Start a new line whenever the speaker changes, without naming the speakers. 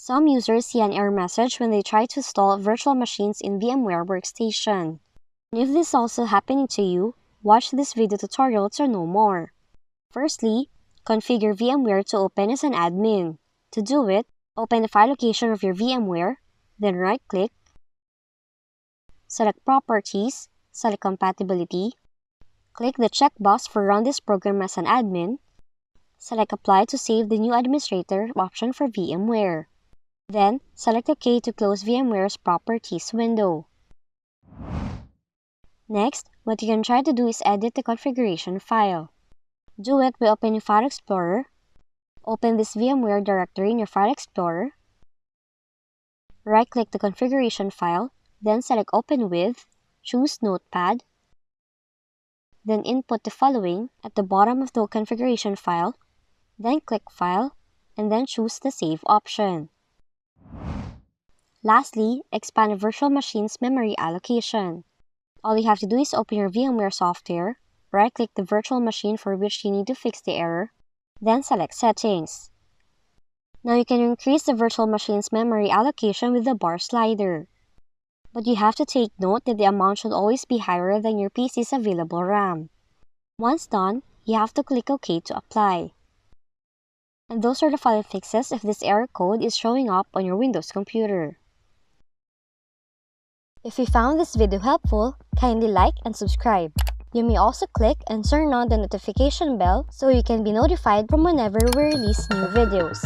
Some users see an error message when they try to install virtual machines in VMware Workstation. And if this is also happening to you, watch this video tutorial to know more. Firstly, configure VMware to open as an admin. To do it, open the file location of your VMware, then right-click, select Properties, select Compatibility, click the checkbox for Run this program as an admin, select Apply to save the new administrator option for VMware. Then, select OK to close VMware's Properties window. Next, what you can try to do is edit the configuration file. Do it by opening File Explorer. Open this VMware directory in your File Explorer. Right-click the configuration file, then select Open With, choose Notepad, then input the following at the bottom of the configuration file, then click File, and then choose the Save option. Lastly, expand a virtual machine's memory allocation. All you have to do is open your VMware software, right-click the virtual machine for which you need to fix the error, then select Settings. Now you can increase the virtual machine's memory allocation with the bar slider. But you have to take note that the amount should always be higher than your PC's available RAM. Once done, you have to click OK to apply. And those are the following fixes if this error code is showing up on your Windows computer. If you found this video helpful, kindly like and subscribe. You may also click and turn on the notification bell so you can be notified from whenever we release new videos.